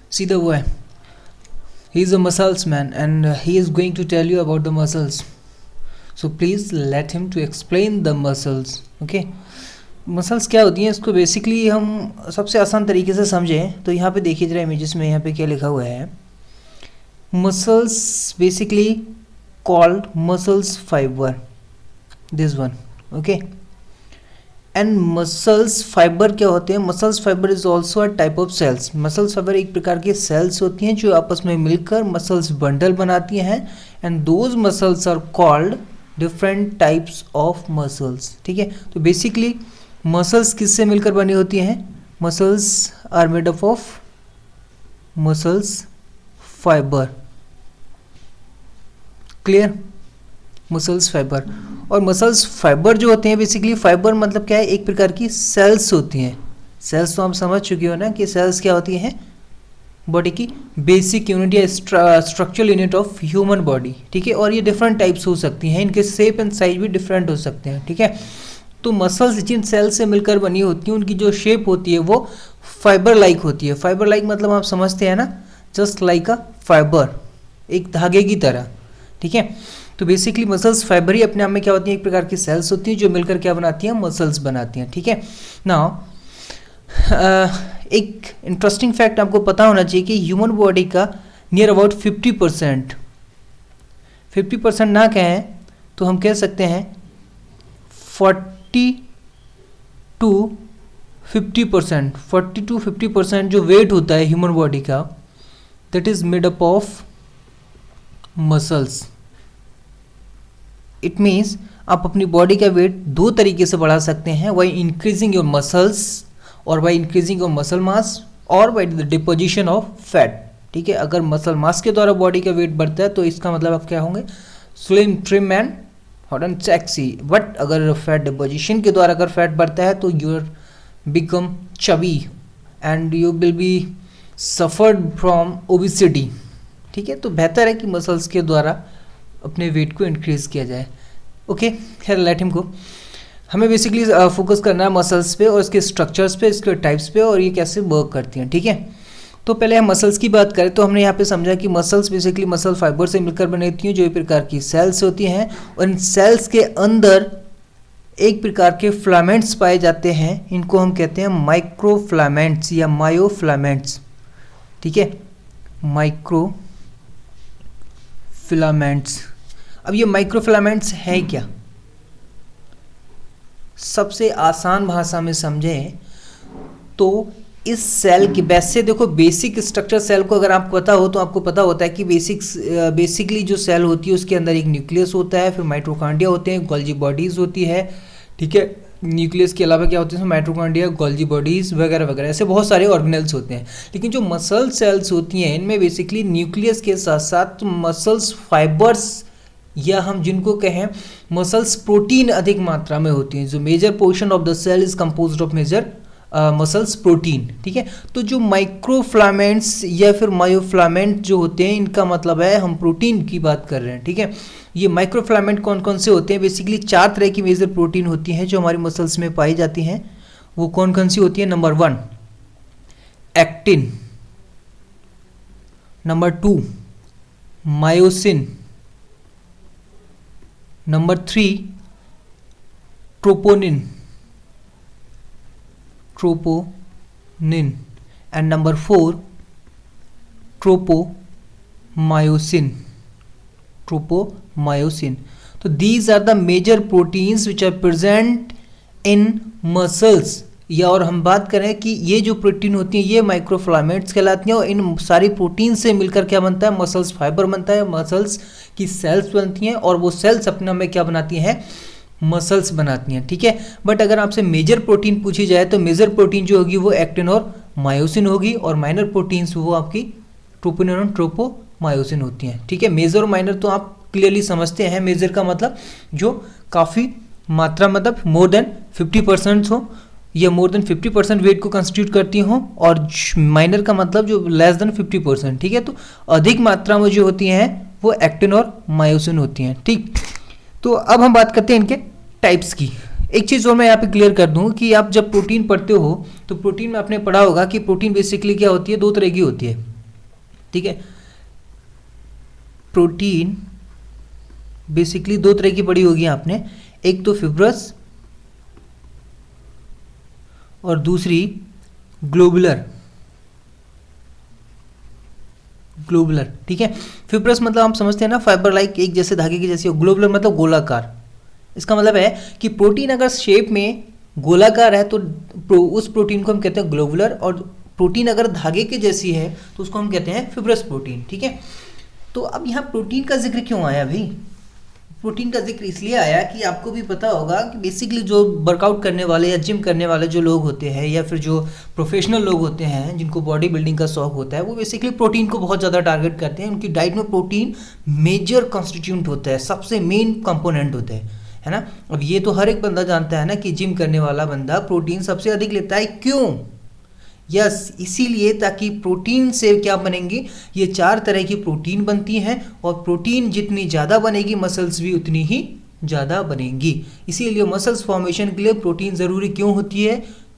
See the boy. He is a muscles man and he is going to tell you about the muscles. So please let him to explain the muscles. Okay. Muscles क्या होती हैं, इसको basically हम सबसे आसान तरीके से समझें तो यहाँ पे देखिए जरा इमेजेस में यहाँ पे क्या लिखा हुआ है. Muscles basically called muscles fibre, this one. Okay. And muscles fibre क्या होते हैं? Muscles fibre is also a type of cells. Muscles fibre एक प्रकार के सेल्स होती हैं जो आपस में मिलकर मसल्स बंडल बनाती हैं. And those muscles are called different types of muscles. ठीक है. तो बेसिकली मसल्स किससे मिलकर बनी होती हैं? Muscles are made up of muscles fibre. Clear? Muscles fibre. और मसल्स फाइबर जो होते हैं बेसिकली, फाइबर मतलब क्या है? एक प्रकार की सेल्स होती हैं. सेल्स तो हम समझ चुके हो ना कि सेल्स क्या होती हैं? बॉडी की बेसिक यूनिट या structural unit of human body. ठीक है. और ये डिफरेंट टाइप्स हो सकती हैं, इनके शेप एंड साइज भी डिफरेंट हो सकते हैं. ठीक है. तो मसल्स जिन सेल से मिलकर बनी होती हैं उनकी जो शेप होती है वो फाइबर लाइक होती है. फाइबर लाइक मतलब आप समझते हैं ना, जस्ट लाइक अ फाइबर, एक धागे की तरह. ठीक है. तो बेसिकली मसल्स फाइबर ही अपने आप में क्या होती हैं? एक प्रकार की सेल्स होती हैं जो मिलकर क्या बनाती हैं? मसल्स बनाती हैं. ठीक है. नाउ एक इंटरेस्टिंग फैक्ट आपको पता होना चाहिए कि ह्यूमन बॉडी का नियर अबाउट 50% ना कहें तो हम कह सकते हैं 40 to 50% जो वेट होता है ह्यूमन बॉडी का, that is made up of muscles. It means आप अपनी बॉडी का वेट दो तरीके से बढ़ा सकते हैं, बाई इंक्रीजिंग योर मसल्स और by increasing your muscle mass और by the deposition of fat. ठीक है. अगर मसल मास के द्वारा बॉडी का वेट बढ़ता है तो इसका मतलब आप क्या होंगे? Slim, trim and hot and sexy. But अगर फैट डिपोजिशन के द्वारा अगर फैट बढ़ता है तो you become chubby and you will be suffered from obesity. ठीक है. तो बेहतर है कि मसल्स के द्वारा अपने वेट को इंक्रीज किया जाए. ओके. खैर लेट हिम गो. हमें बेसिकली फोकस करना है मसल्स पे और इसके स्ट्रक्चर्स पे, इसके टाइप्स पे और ये कैसे वर्क करती हैं. ठीक है. तो पहले हम मसल्स की बात करें तो हमने यहाँ पे समझा कि मसल्स बेसिकली मसल फाइबर से मिलकर बनी होती हैं जो एक प्रकार की सेल्स होती हैं. और इन सेल्स के अंदर एक प्रकार के फिलामेंट्स पाए जाते हैं. इनको हम कहते हैं माइक्रोफिलामेंट्स या मायोफिलामेंट्स. ठीक है. माइक्रोफिलामेंट्स. अब ये माइक्रोफिलामेंट्स हैं क्या? सबसे आसान भाषा में समझें तो इस सेल की वैसे देखो बेसिक स्ट्रक्चर सेल को अगर आपको पता हो तो आपको पता होता है कि बेसिकली जो सेल होती है उसके अंदर एक न्यूक्लियस होता है, फिर माइटोकॉन्ड्रिया होते हैं, गोल्जी बॉडीज होती है. ठीक है. न्यूक्लियस के अलावा क्या होते हैं? माइटोकॉन्ड्रिया, गोल्जी बॉडीज वगैरह वगैरह, ऐसे बहुत सारे ऑर्गेनेल्स होते हैं. लेकिन जो मसल सेल्स होती हैं इनमें बेसिकली न्यूक्लियस के साथ साथ मसल्स फाइबर्स या हम जिनको कहें मसल्स प्रोटीन अधिक मात्रा में होती हैं. जो major portion of the cell is composed of major muscles protein. ठीक है. तो जो माइक्रोफिलामेंट्स या फिर मायोफिलामेंट जो होते हैं इनका मतलब है हम प्रोटीन की बात कर रहे हैं. ठीक है. ये माइक्रोफिलामेंट कौन कौन से होते हैं? बेसिकली 4 तरह की मेजर प्रोटीन होती हैं जो हमारी मसल्स में पाई जाती हैं. वो कौन कौन सी होती है? Number 1 actin, number 2 myosin, number 3 troponin and number 4 tropomyosin. तो these are the major proteins which are present in muscles. या और हम बात करें कि ये जो प्रोटीन होती हैं ये माइक्रोफिलामेंट्स कहलाती हैं और इन सारी प्रोटीन से मिलकर क्या बनता है? मसल्स फाइबर बनता है, मसल्स की सेल्स बनती हैं और वो सेल्स अपने में क्या बनाती हैं? मसल्स बनाती हैं. ठीक है. बट अगर आपसे मेजर प्रोटीन पूछी जाए तो मेजर प्रोटीन जो होगी वो एक्टिन और मायोसिन होगी और माइनर प्रोटीन्स वो आपकी ट्रोपोनिन और ट्रोपोमायोसिन होती हैं. ठीक है. मेजर और माइनर तो आप क्लियरली समझते हैं. मेजर का मतलब जो काफ़ी मात्रा मतलब मोर देन 50% हो या मोर देन 50% वेट को कंस्टिट्यूट करती हो और माइनर का मतलब जो लेस देन 50%. ठीक है. तो अधिक मात्रा में जो होती हैं वो एक्टिन और मायोसिन होती हैं. ठीक. तो अब हम बात करते हैं इनके टाइप्स की. एक चीज़ और मैं यहाँ पे क्लियर कर दूँ कि आप जब प्रोटीन पढ़ते हो तो प्रोटीन में आपने पढ़ा होगा कि प्रोटीन बेसिकली क्या होती है? 2 तरह की होती है. ठीक है। प्रोटीन बेसिकली दो तरह की पढ़ी होगी आपने, एक तो फिब्रस और दूसरी ग्लोबुलर। ग्लोबुलर, ठीक है। फिब्रस मतलब हम समझते हैं ना फाइबर लाइक, एक जैसे धागे की जैसी। ग्लोबुलर मतलब गोलाकार। इसका मतलब है कि प्रोटीन अगर शेप में गोलाकार है तो उस प्रोटीन को हम कहते हैं ग्लोबुलर, और प्रोटीन अगर धागे की जैसी है तो उसको हम कहते हैं फिब्रस प्रोटीन, ठीक है। तो अब यहाँ प्रोटीन का जिक्र क्यों आया भाई? प्रोटीन का जिक्र इसलिए आया कि आपको भी पता होगा कि बेसिकली जो वर्कआउट करने वाले या जिम करने वाले जो लोग होते हैं, या फिर जो प्रोफेशनल लोग होते हैं जिनको बॉडी बिल्डिंग का शौक होता है, वो बेसिकली प्रोटीन को बहुत ज़्यादा टारगेट करते हैं। उनकी डाइट में प्रोटीन मेजर कॉन्स्टिट्यूंट होता है, सबसे मेन कंपोनेंट होता है ना। अब ये तो हर एक बंदा जानता है ना कि जिम करने वाला बंदा प्रोटीन सबसे अधिक लेता है। क्यों? यस, इसीलिए ताकि प्रोटीन से क्या बनेंगी, ये 4 तरह की प्रोटीन बनती हैं, और प्रोटीन जितनी ज़्यादा बनेगी मसल्स भी उतनी ही ज़्यादा बनेंगी। इसीलिए मसल्स फॉर्मेशन के लिए प्रोटीन ज़रूरी क्यों होती है?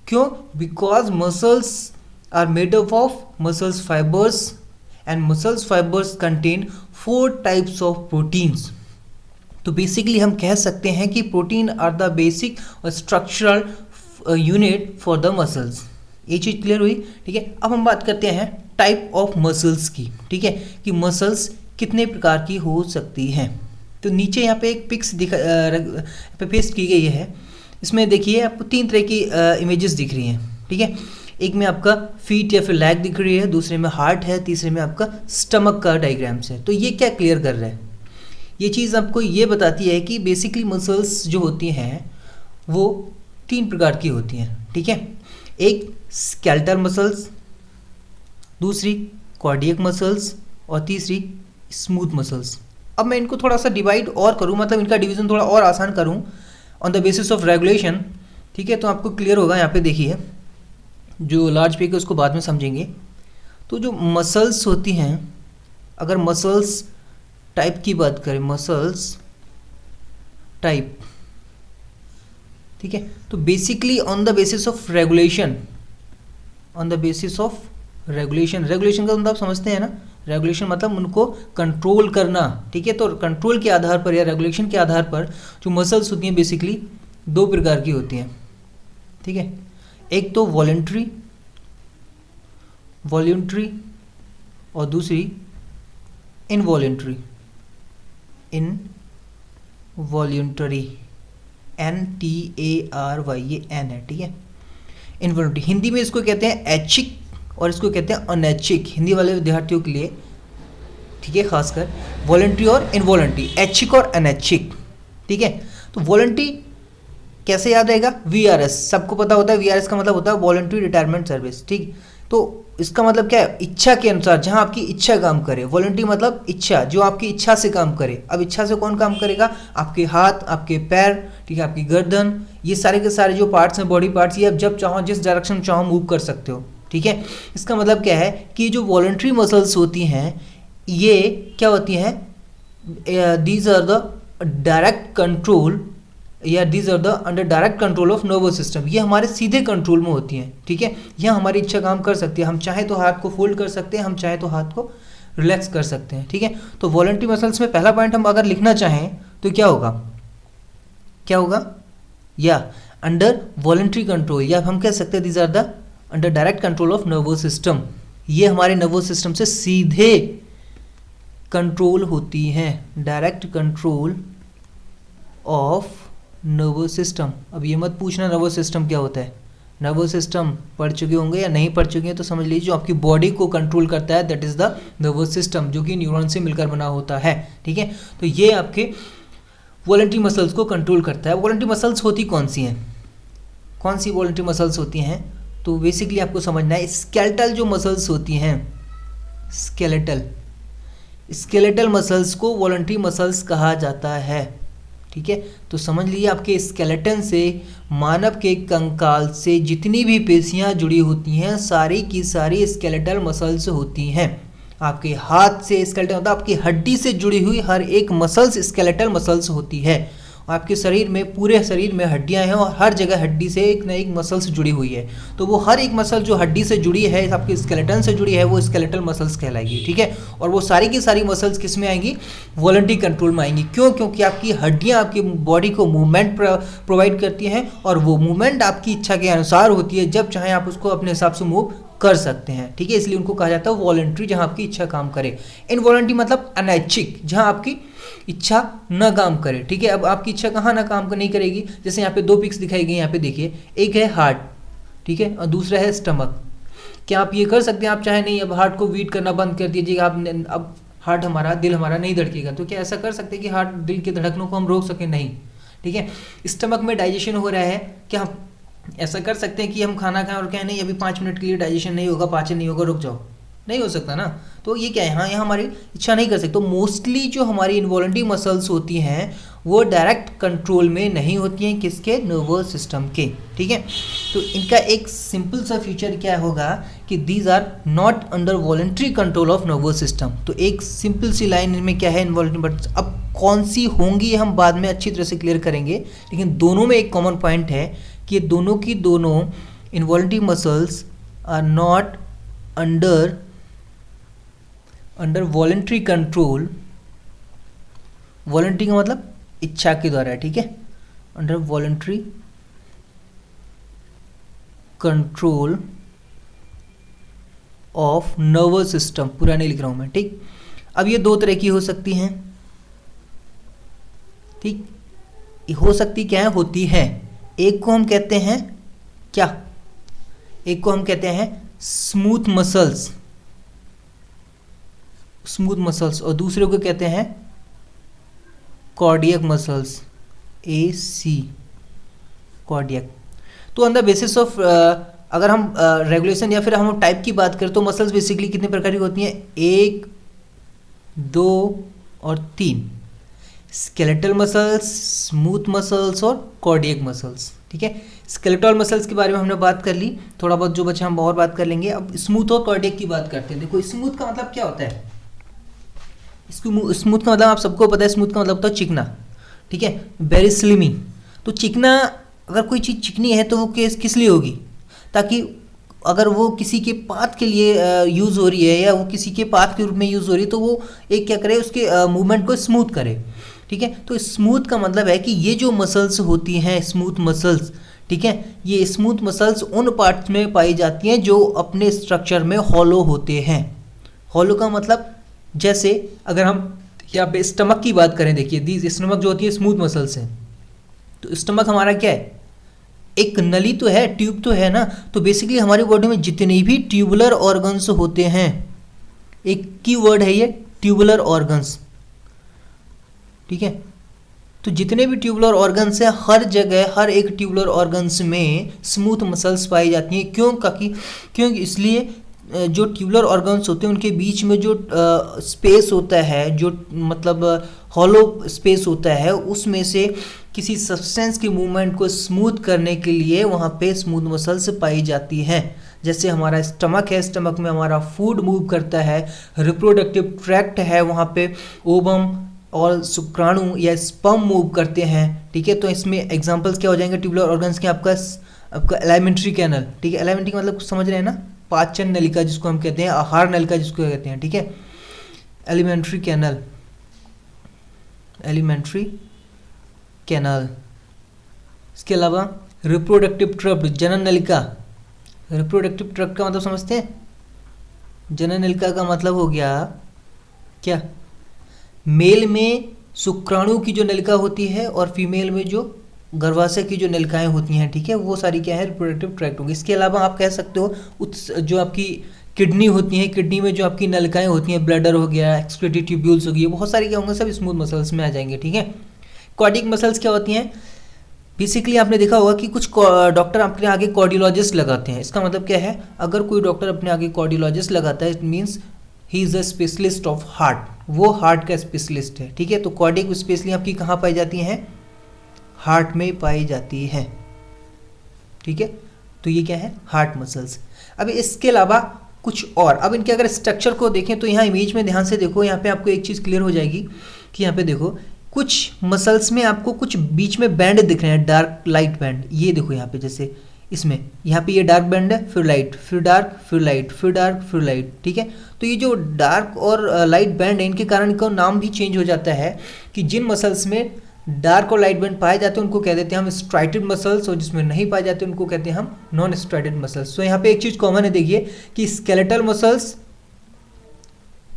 क्यों? Because muscles are made up of muscles fibres, and muscles fibres contain 4 types of proteins. तो बेसिकली हम कह सकते हैं कि प्रोटीन आर द बेसिक और structural unit for the muscles. ये चीज़ क्लियर हुई, ठीक है। अब हम बात करते हैं टाइप ऑफ मसल्स की, ठीक है, कि मसल्स कितने प्रकार की हो सकती हैं। तो नीचे यहाँ पे एक पिक्स पेस्ट की गई है। इसमें देखिए आपको 3 तरह की इमेजेस दिख रही हैं, ठीक है। एक में आपका फीट या फिर लैग दिख रही है, दूसरे में हार्ट है, तीसरे में आपका स्टमक का डायग्राम्स है। तो ये क्या क्लियर कर रहा है? ये चीज़ आपको ये बताती है कि बेसिकली मसल्स जो होती हैं वो 3 प्रकार की होती हैं, ठीक है। एक स्केलेटल मसल्स, दूसरी कार्डियक मसल्स, और तीसरी स्मूथ मसल्स। अब मैं इनको थोड़ा सा डिवाइड और करूं, मतलब इनका डिवीजन थोड़ा और आसान करूं on the basis of regulation, ठीक है, तो आपको क्लियर होगा। यहाँ पे देखिए, जो लार्ज पे के उसको बाद में समझेंगे। तो जो मसल्स होती हैं, अगर मसल्स टाइप की बात करें, मसल्स टाइप, ठीक है, तो basically on the basis of regulation, on the basis of regulation, regulation का मतलब समझते हैं ना, रेगुलेशन मतलब उनको कंट्रोल करना, ठीक है। तो कंट्रोल के आधार पर या रेगुलेशन के आधार पर जो मसल्स होती हैं बेसिकली 2 प्रकार की होती हैं, ठीक है। एक तो वॉलंटरी, और दूसरी इनवॉलंटरी, NTARY, ये N है, ठीक है। इनवॉलंटरी हिंदी में इसको कहते हैं ऐच्छिक, और इसको कहते हैं अनैच्छिक, हिंदी वाले विद्यार्थियों के लिए, ठीक है, खासकर वॉलंटरी और इनवॉलंटरी, ऐच्छिक और अनैच्छिक, ठीक है। तो वॉलंटरी कैसे याद रहेगा? VRS, सबको पता होता है। VRS का मतलब होता है वॉलंटरी रिटायरमेंट सर्विस, ठीक। तो इसका मतलब क्या है? इच्छा के अनुसार, जहां आपकी इच्छा काम करे। वॉलंटरी मतलब इच्छा, जो आपकी इच्छा से काम करे। अब इच्छा से कौन काम करेगा? आपके हाथ, आपके पैर, ठीक है, आपकी गर्दन, ये सारे के सारे जो पार्ट्स हैं, बॉडी पार्ट्स, ये आप जब चाहो जिस डायरेक्शन में चाहो मूव कर सकते हो, ठीक है। इसका मतलब क्या है कि जो वॉलंटरी मसल्स होती हैं, ये क्या होती हैं? These are the direct control, या these are the under direct control of nervous system. ये हमारे सीधे कंट्रोल में होती हैं, ठीक है। यहाँ हमारी इच्छा काम कर सकती है। हम चाहे तो हाथ को फोल्ड कर सकते हैं, हम चाहे तो हाथ को रिलैक्स कर सकते हैं, ठीक है। तो वॉलंटरी मसल्स में पहला पॉइंट हम अगर लिखना चाहें तो क्या होगा? क्या होगा? या अंडर वॉलंटरी कंट्रोल, या हम कह सकते हैं these are the under direct control of nervous system. ये हमारे नर्वस सिस्टम से सीधे कंट्रोल होती हैं, direct control of nervous system. अब ये मत पूछना नर्वस सिस्टम क्या होता है। नर्वस सिस्टम पढ़ चुके होंगे या नहीं पढ़ चुके हैं तो समझ लीजिए, जो आपकी बॉडी को कंट्रोल करता है that is the nervous system, जो कि न्यूरॉन से मिलकर बना होता है, ठीक है। तो ये आपके वॉलंटरी मसल्स को कंट्रोल करता है। वॉलंटरी मसल्स होती कौन सी हैं? कौन सी वॉलंटरी मसल्स होती हैं? तो बेसिकली आपको समझना है, स्केलेटल जो मसल्स होती हैं, स्केलेटल मसल्स को वॉलंटरी मसल्स कहा जाता है, ठीक है। तो समझ लीजिए, आपके स्केलेटन से, मानव के कंकाल से जितनी भी पेशियां जुड़ी होती हैं, सारी की सारी स्केलेटल मसल्स होती हैं। आपके हाथ से स्केलेटन मतलब आपकी हड्डी से जुड़ी हुई हर एक मसल्स स्केलेटल मसल्स होती है। आपके शरीर में, पूरे शरीर में हड्डियां हैं और हर जगह हड्डी से एक न एक मसल्स जुड़ी हुई है। तो वो हर एक मसल जो हड्डी से जुड़ी है, आपके स्केलेटन से जुड़ी है, वो स्केलेटल मसल्स कहलाएगी, ठीक है। और वो सारी की सारी मसल्स किस में आएंगी? वॉलंटरी कंट्रोल में आएंगी। क्यों? क्योंकि आपकी हड्डियां आपकी बॉडी को मूवमेंट प्रोवाइड करती हैं और वो मूवमेंट आपकी इच्छा के अनुसार होती है, जब चाहे आप उसको अपने हिसाब से मूव कर सकते हैं, ठीक है। इसलिए उनको कहा जाता है वॉलंटरी, जहां आपकी इच्छा काम करे। इनवॉलंटरी मतलब अनैच्छिक, जहां आपकी इच्छा न काम करे, ठीक है। अब आपकी इच्छा कहाँ ना काम नहीं करेगी? जैसे यहाँ पे दो पिक्स दिखाई गई, यहाँ पे देखिए, एक है हार्ट, ठीक है, और दूसरा है स्टमक। क्या आप ये कर सकते हैं? आप चाहे नहीं अब हार्ट को बीट करना बंद कर दीजिए, आप अब हार्ट हमारा, दिल हमारा नहीं धड़केगा, तो क्या ऐसा कर सकते हैं कि हार्ट, दिल के धड़कनों को हम रोक सकें? नहीं, ठीक है। स्टमक में डाइजेशन हो रहा है, क्या हम ऐसा कर सकते हैं कि हम खाना खाएं और कहें नहीं अभी 5 मिनट के लिए डाइजेशन नहीं होगा, पाचन नहीं होगा, रुक जाओ? नहीं हो सकता ना। तो ये क्या है, हाँ, यहाँ हमारी इच्छा नहीं कर सकते। तो मोस्टली जो हमारी इनवॉलंटरी मसल्स होती हैं वो डायरेक्ट कंट्रोल में नहीं होती हैं, किसके? नर्वस सिस्टम के, ठीक है। तो इनका एक सिंपल सा फीचर क्या होगा कि these are not under voluntary control of nervous system. तो एक सिंपल सी लाइन इनमें क्या है, इनवॉलंटरी। बट अब कौन सी होंगी हम बाद में अच्छी तरह से क्लियर करेंगे, लेकिन दोनों में एक कॉमन पॉइंट है कि दोनों की दोनों involuntary muscles are not under voluntary control. Voluntary का मतलब इच्छा के द्वारा, ठीक है, under voluntary control of nervous system. पूरा नहीं लिख रहा हूं मैं, ठीक। अब ये दो तरह की हो सकती हैं, ठीक, हो सकती क्या है? होती है। एक को हम कहते हैं क्या? एक को हम कहते हैं स्मूथ मसल्स, स्मूथ मसल्स, और दूसरे को कहते हैं कार्डियक मसल्स, AC, कार्डियक। तो ऑन द बेसिस ऑफ अगर हम रेगुलेशन या फिर हम टाइप की बात करें तो मसल्स बेसिकली कितने प्रकार की होती हैं? 1, 2 और 3। स्केलेटल मसल्स, स्मूथ मसल्स और कार्डियक मसल्स, ठीक है। स्केलेटल मसल्स के बारे में हमने बात कर ली, थोड़ा बहुत जो बचा हम और बात कर लेंगे। अब स्मूथ और कार्डियक की बात करते हैं। देखो स्मूथ का मतलब क्या होता है? स्मूथ का मतलब आप सबको पता है, स्मूथ का मतलब होता है चिकना, ठीक है, वेरी स्लिमी। तो चिकना, अगर कोई चीज़ चिकनी है तो वो किस लिए होगी? ताकि अगर वो किसी के पाथ के लिए यूज़ हो रही है या वो किसी के पाथ के रूप में यूज़ हो रही है तो वो एक क्या करे, उसके मूवमेंट को स्मूथ करे, ठीक है। तो स्मूथ का मतलब है कि ये जो मसल्स होती हैं, स्मूथ मसल्स, ठीक है, ये स्मूथ मसल्स उन पार्ट्स में पाई जाती हैं जो अपने स्ट्रक्चर में हॉलो होते हैं। हॉलो का मतलब, जैसे अगर हम यहाँ पे स्टमक की बात करें, देखिए दी स्टमक जो होती है स्मूथ मसल्स है। तो स्टमक हमारा क्या है? एक नली तो है, ट्यूब तो है ना। तो बेसिकली हमारी बॉडी में जितने भी ट्यूबुलर ऑर्गन्स होते हैं, एक की वर्ड है ये, ट्यूबुलर ऑर्गन्स, ठीक है। तो जितने भी ट्यूबुलर ऑर्गन्स हैं, हर जगह हर एक ट्यूबुलर ऑर्गन्स में स्मूथ मसल्स पाई जाती हैं। क्यों? इसलिए जो ट्यूबुलर ऑर्गन्स होते हैं उनके बीच में जो स्पेस होता है, जो मतलब हॉलो स्पेस होता है, उसमें से किसी सब्सटेंस के मूवमेंट को स्मूथ करने के लिए वहाँ पे स्मूथ मसल्स पाई जाती हैं। जैसे हमारा स्टमक है, स्टमक में हमारा फूड मूव करता है, रिप्रोडक्टिव ट्रैक्ट है, वहाँ पे ओवम और शुक्राणु या स्पर्म मूव करते हैं, ठीक है। तो इसमें एग्जांपल्स क्या हो जाएंगे ट्यूबुलर ऑर्गन्स के? आपका एलिमेंट्री कैनल, ठीक है। एलिमेंट्री का मतलब कुछ समझ रहे हैं ना? पाचन नलिका जिसको हम कहते हैं, आहार नलिका जिसको कहते हैं, ठीक है। Alimentary canal, alimentary canal. इसके अलावा रिप्रोडक्टिव ट्रैक्ट, जनन नलिका। रिप्रोडक्टिव ट्रैक्ट का मतलब समझते हैं? जनन नलिका का मतलब हो गया क्या? मेल में शुक्राणु की जो नलिका होती है और फीमेल में जो गर्भाशय की जो नलिकाएं होती हैं, ठीक है, वो सारी क्या है? रिप्रोडक्टिव ट्रैक्ट होंगी। इसके अलावा आप कह सकते हो जो आपकी किडनी होती है, किडनी में जो आपकी नलिकाएं होती हैं, ब्लैडर हो गया, एक्सक्रीटरी ट्यूब्यूल्स हो गई, बहुत सारी क्या होंगे? सब स्मूथ मसल्स में आ जाएंगे, ठीक है। कार्डियक मसल्स क्या होती हैं? बेसिकली आपने देखा होगा कि कुछ डॉक्टर अपने आगे कार्डियोलॉजिस्ट लगाते हैं। इसका मतलब क्या है? अगर कोई डॉक्टर अपने आगे कार्डियोलॉजिस्ट लगाता है, it means he is a specialist of heart, वो हार्ट का स्पेशलिस्ट है, ठीक है। तो कार्डियक स्पेशली आपकी कहाँ पाई जाती हैं? हार्ट में पाई जाती है, ठीक है। तो ये क्या है? Heart muscles. अब इसके अलावा कुछ और, अब इनके अगर स्ट्रक्चर को देखें तो यहाँ इमेज में ध्यान से देखो, यहाँ पे आपको एक चीज़ क्लियर हो जाएगी कि यहाँ पे देखो, कुछ मसल्स में आपको कुछ बीच में बैंड दिख रहे हैं, डार्क लाइट बैंड। ये देखो यहाँ पे, जैसे इसमें यहाँ पे ये डार्क बैंड है, फिर लाइट, फिर डार्क, फिर लाइट, फिर डार्क, फिर लाइट, ठीक है। तो ये जो डार्क और लाइट बैंड है, इनके कारण इनका नाम भी चेंज हो जाता है कि जिन मसल्स में डार्क और लाइट बैंड पाए जाते हैं उनको कह देते हैं हम स्ट्राइटेड मसल्स, और जिसमें नहीं पाए जाते उनको कहते हैं हम नॉन स्ट्राइटेड मसल्स। तो यहाँ पे एक चीज़ कॉमन है, देखिए कि स्केलेटल मसल्स,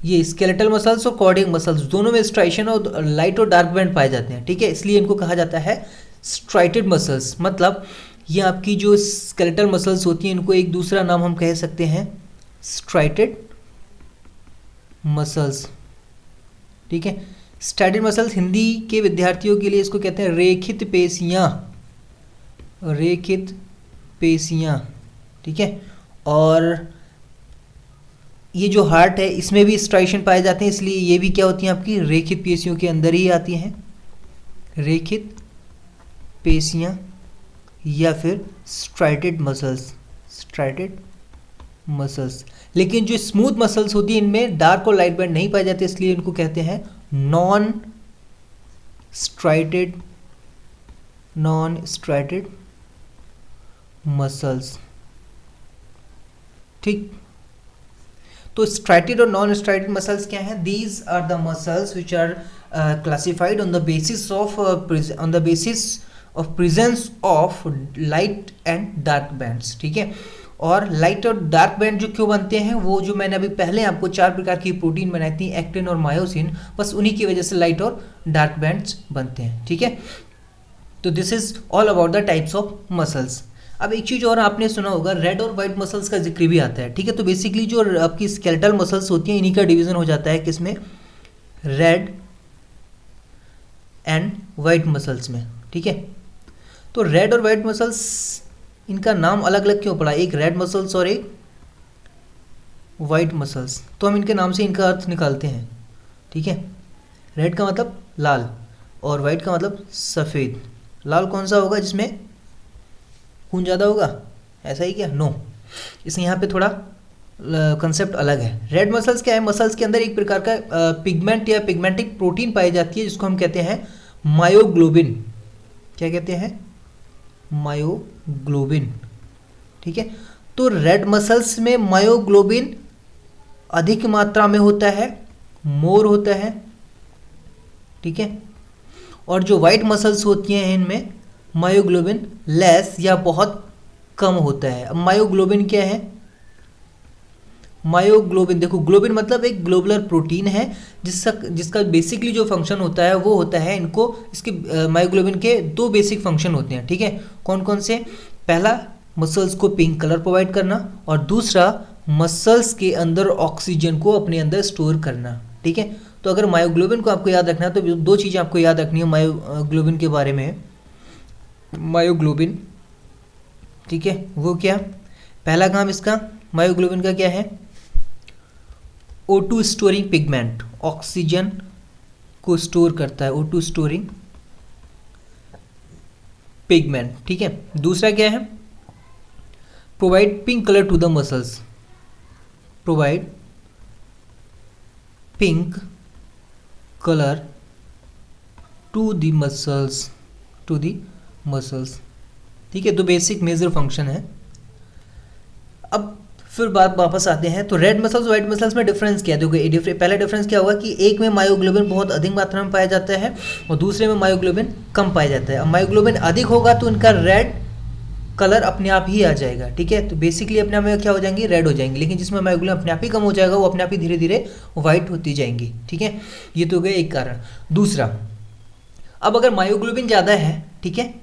ये स्केलेटल मसल्स और कार्डियक मसल्स दोनों में स्ट्राइशन और लाइट और डार्क बैंड पाए जाते हैं, ठीक है। इसलिए इनको कहा जाता है स्ट्राइटेड मसल्स। मतलब ये आपकी जो स्केलेटल मसल्स होती हैं, इनको एक दूसरा नाम हम कह सकते हैं स्ट्राइटेड मसल्स, ठीक है। स्ट्राइटेड मसल्स हिंदी के विद्यार्थियों के लिए इसको कहते हैं रेखित पेशियाँ, रेखित पेशियाँ, ठीक है। और ये जो हार्ट है इसमें भी स्ट्राइशन पाए जाते हैं, इसलिए ये भी क्या होती हैं आपकी रेखित पेशियों के अंदर ही आती हैं, रेखित पेशियाँ या फिर स्ट्राइटेड मसल्स, स्ट्राइटेड मसल्स। लेकिन जो स्मूथ मसल्स होती हैं इनमें डार्क और लाइट बैंड नहीं पाए जाते, इसलिए इनको कहते हैं नॉन स्ट्राइटेड मसल्स, ठीक। तो स्ट्राइटेड और नॉन स्ट्राइटेड मसल्स क्या हैं? These are the muscles which are classified on the basis of presence of light and dark bands, ठीक है। और लाइट और डार्क बैंड जो क्यों बनते हैं, वो जो मैंने अभी पहले आपको 4 प्रकार की प्रोटीन बनाई थी, एक्टिन और मायोसिन, बस उन्हीं की वजह से लाइट और डार्क बैंड्स बनते हैं, ठीक है। तो this is all about the types of muscles. अब एक चीज़ और आपने सुना होगा, रेड और वाइट मसल्स का जिक्र भी आता है, ठीक है। तो बेसिकली जो आपकी स्केलेटल मसल्स होती हैं इन्हीं का डिवीजन हो जाता है किसमें, रेड एंड वाइट मसल्स में, ठीक है। तो रेड और वाइट मसल्स, इनका नाम अलग अलग क्यों पड़ा, एक रेड मसल्स और एक वाइट मसल्स? तो हम इनके नाम से इनका अर्थ निकालते हैं, ठीक है। रेड का मतलब लाल और वाइट का मतलब सफ़ेद। लाल कौन सा होगा? जिसमें खून ज़्यादा होगा, ऐसा ही क्या? नो, इसमें यहाँ पे थोड़ा कंसेप्ट अलग है। रेड मसल्स क्या है? मसल्स के अंदर एक प्रकार का पिगमेंट या पिगमेंटिक प्रोटीन पाई जाती है जिसको हम कहते हैं मायोग्लोबिन। क्या कहते हैं? मायोग्लोबिन, ठीक है। तो रेड मसल्स में मायोग्लोबिन अधिक मात्रा में होता है, मोर होता है, ठीक है। और जो वाइट मसल्स होती हैं इनमें मायोग्लोबिन लेस या बहुत कम होता है। अब मायोग्लोबिन क्या है? मायोग्लोबिन, देखो ग्लोबिन मतलब एक ग्लोबुलर प्रोटीन है जिसका बेसिकली जो फंक्शन होता है वो होता है, इनको इसके मायोग्लोबिन के 2 बेसिक फंक्शन होते हैं, ठीक है। कौन कौन से? पहला, मसल्स को पिंक कलर प्रोवाइड करना, और दूसरा, मसल्स के अंदर ऑक्सीजन को अपने अंदर स्टोर करना, ठीक है। तो अगर मायोग्लोबिन को आपको याद रखना है तो 2 चीज़ें आपको याद रखनी है मायोग्लोबिन के बारे में। मायोग्लोबिन, ठीक है, वो क्या? पहला काम इसका मायोग्लोबिन का क्या है? O2 स्टोरिंग पिगमेंट, ऑक्सीजन को स्टोर करता है, O2 स्टोरिंग पिगमेंट, ठीक है। दूसरा क्या है? Provide pink colour to the muscles, provide pink colour to the muscles, ठीक है। तो बेसिक मेजर फंक्शन है। अब फिर बात वापस आते हैं, तो रेड मसल्स व्हाइट मसल्स में डिफरेंस क्या है? देखो पहला डिफरेंस क्या होगा कि एक में मायोग्लोबिन बहुत अधिक मात्रा में पाया जाता है और दूसरे में मायोग्लोबिन कम पाया जाता है। अब मायोग्लोबिन अधिक होगा तो इनका रेड कलर अपने आप ही आ जाएगा, ठीक है। तो बेसिकली अपने आप में क्या हो जाएंगी? रेड हो जाएंगी। लेकिन जिसमें मायोग्लोबिन अपने आप ही कम हो जाएगा वो अपने आप ही धीरे धीरे व्हाइट होती जाएंगी, ठीक है। ये तो हो गया एक कारण। दूसरा, अब अगर मायोग्लोबिन ज़्यादा है, ठीक है,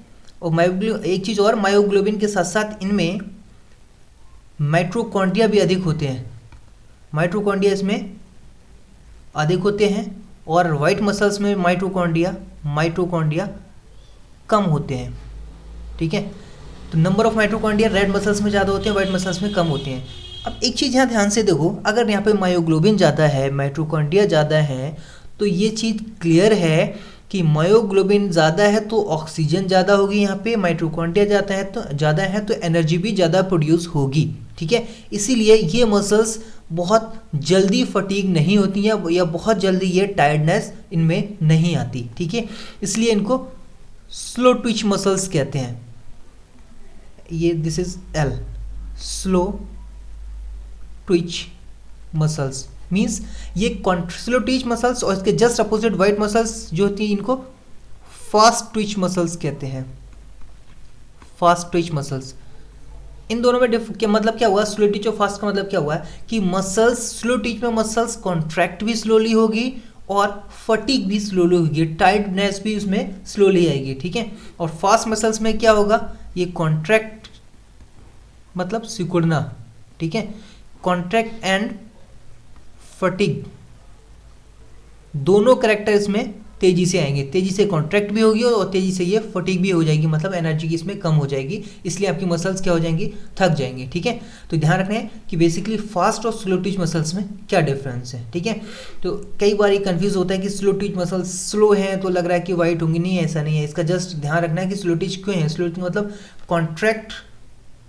और एक चीज़ और, मायोग्लोबिन के साथ साथ इनमें माइटोकॉन्ड्रिया भी अधिक होते हैं, माइटोकॉन्ड्रिया इसमें अधिक होते हैं, और वाइट मसल्स में माइटोकॉन्ड्रिया कम होते हैं, ठीक है। तो number of mitochondria red muscles में ज़्यादा होते हैं, वाइट मसल्स में कम होते हैं। अब एक चीज़ यहाँ ध्यान से देखो, अगर यहाँ पे मायोग्लोबिन ज़्यादा है, माइटोकॉन्ड्रिया ज़्यादा है, तो ये चीज़ क्लियर है कि मायोग्लोबिन ज़्यादा है तो ऑक्सीजन ज़्यादा होगी, यहाँ पे माइटोकॉन्ड्रिया ज़्यादा है तो एनर्जी भी ज़्यादा प्रोड्यूस होगी, ठीक है। इसीलिए ये मसल्स बहुत जल्दी फटीग नहीं होती हैं या बहुत जल्दी ये टायर्डनेस इनमें नहीं आती, ठीक है। इसलिए इनको स्लो ट्विच मसल्स कहते हैं। ये this is L, slow Twitch muscles means ये स्लो ट्विच मसल्स, और इसके जस्ट अपोजिट वाइट मसल्स जो होती हैं इनको फास्ट ट्विच मसल्स कहते हैं। फास्ट ट्विच मसल्स, इन दोनों में मतलब क्या हुआ, स्लो ट्विच और फास्ट का मतलब क्या हुआ कि मसल्स, स्लो ट्विच में मसल्स कॉन्ट्रैक्ट भी स्लोली होगी और फटीग भी स्लोली होगी, टाइटनेस भी उसमें स्लोली आएगी, ठीक है। और फास्ट मसल्स में क्या होगा, ये कॉन्ट्रैक्ट मतलब सिकुड़ना, ठीक है। कॉन्ट्रैक्ट एंड फटीग दोनों कैरेक्टर इसमें तेजी से आएंगे, तेजी से कॉन्ट्रैक्ट भी होगी और तेजी से ये फटीग भी हो जाएगी, मतलब एनर्जी की इसमें कम हो जाएगी, इसलिए आपकी मसल्स क्या हो जाएंगी, थक जाएंगी, ठीक है। तो ध्यान रखना है कि बेसिकली फास्ट और स्लो ट्विच मसल्स में क्या डिफरेंस है, ठीक है। तो कई बार ये कंफ्यूज होता है कि स्लो ट्विच मसल्स स्लो हैं तो लग रहा है कि वाइट होंगी, नहीं ऐसा नहीं है। इसका जस्ट ध्यान रखना है कि स्लो ट्विच क्यों है, स्लो ट्विच मतलब कॉन्ट्रैक्ट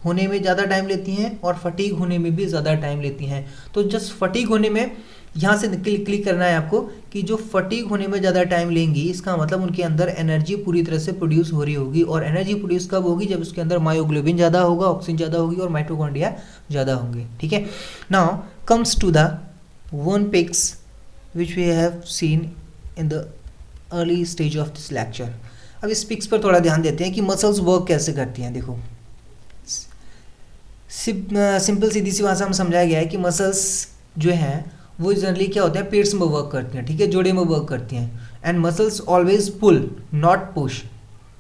होने में ज़्यादा टाइम लेती हैं और फटीग होने में भी ज़्यादा टाइम लेती हैं। तो जस्ट फटीग होने में यहाँ से क्लिक करना है आपको कि जो फटीग होने में ज़्यादा टाइम लेंगी, इसका मतलब उनके अंदर एनर्जी पूरी तरह से प्रोड्यूस हो रही होगी, और एनर्जी प्रोड्यूस कब होगी, जब उसके अंदर मायोग्लोबिन ज़्यादा होगा, ऑक्सीजन ज़्यादा होगी और माइटोकॉन्ड्रिया ज़्यादा होंगे, ठीक है। Now comes to the one pics which we have seen in the early stage of this lecture. अब इस पिक्स पर थोड़ा ध्यान देते हैं कि मसल्स वर्क कैसे करती हैं। देखो सिंपल सीधी सी भाषा में समझाया गया है कि मसल्स जो हैं वो जनरली क्या होते हैं, पेट्स में वर्क करती हैं, ठीक है, जोड़े में वर्क करती हैं। And muscles always pull not push,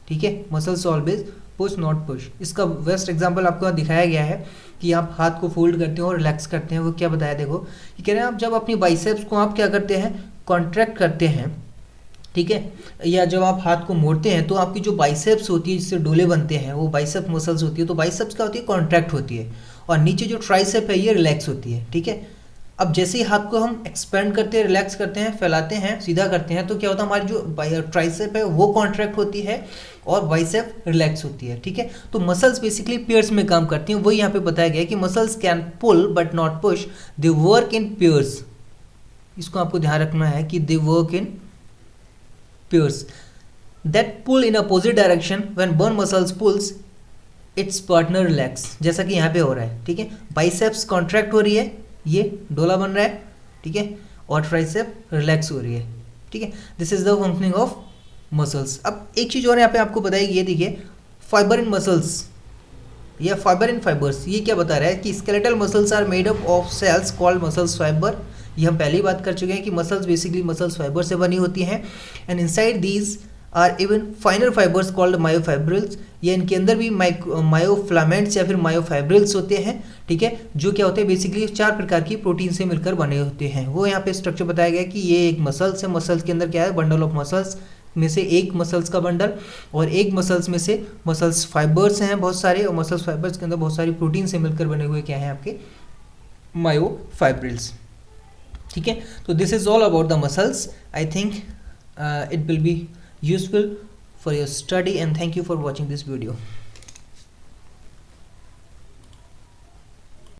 ठीक है, muscles always push not push. इसका बेस्ट एग्जांपल आपको दिखाया गया है कि आप हाथ को फोल्ड करते हैं और रिलैक्स करते हैं। वो क्या बताया, देखो कि कह रहे हैं आप जब अपनी बाइसेप्स को आप क्या करते हैं, कॉन्ट्रैक्ट करते हैं, ठीक है, या जब आप हाथ को मोड़ते हैं तो आपकी जो बाइसेप्स होती है जिससे डोले बनते हैं वो बाइसेप मसल्स होती है। तो बाइसेप्स क्या होती है, कॉन्ट्रैक्ट होती है, और नीचे जो ट्राइसेप है ये रिलैक्स होती है, ठीक है। अब जैसे ही हाथ को हम एक्सपेंड करते हैं, रिलैक्स करते हैं, फैलाते हैं, सीधा करते हैं, तो क्या होता है, हमारी जो ट्राइसेप है वो कॉन्ट्रैक्ट होती है और बाइसेप रिलैक्स होती है, ठीक है। तो मसल्स बेसिकली पेयर्स में काम करती हैं। वही यहाँ पे बताया गया है कि muscles can pull but not push, they work in pairs. इसको आपको ध्यान रखना है कि they work in pairs that pull in opposite direction when one muscles pulls its partner relax, जैसा कि यहाँ पे हो रहा है, ठीक है। बाइसेप्स कॉन्ट्रैक्ट हो रही है, ये डोला बन रहा है, ठीक है, और ट्राइसेप रिलैक्स हो रही है, ठीक है। This is the functioning of muscles. अब एक चीज़ और यहाँ पे आपको बताएगी, ये देखिए फाइबर इन मसल्स या फाइबर इन फाइबर्स। ये क्या बता रहा है कि skeletal muscles are made up of cells called muscles fibre. ये हम पहले ही बात कर चुके हैं कि मसल्स बेसिकली मसल्स फाइबर से बनी होती हैं। And inside these are even finer fibres called myofibrils. ये इनके अंदर भी मायोफ्लामेंट्स या फिर मायोफाइब्रिल्स होते हैं, ठीक है, जो क्या होते हैं बेसिकली 4 प्रकार की प्रोटीन से मिलकर बने होते हैं। वो यहाँ पे स्ट्रक्चर बताया गया है कि ये एक मसल्स है, मसल्स के अंदर क्या है, बंडल ऑफ मसल्स में से एक मसल्स का बंडल, और एक मसल्स में से मसल्स फाइबर्स हैं बहुत सारे, और मसल्स फाइबर्स के अंदर बहुत सारी प्रोटीन से मिलकर बने हुए क्या हैं, आपके मायोफाइब्रिल्स, ठीक है। तो this is all about the muscles. I think it will be useful for your study, and thank you for watching this video.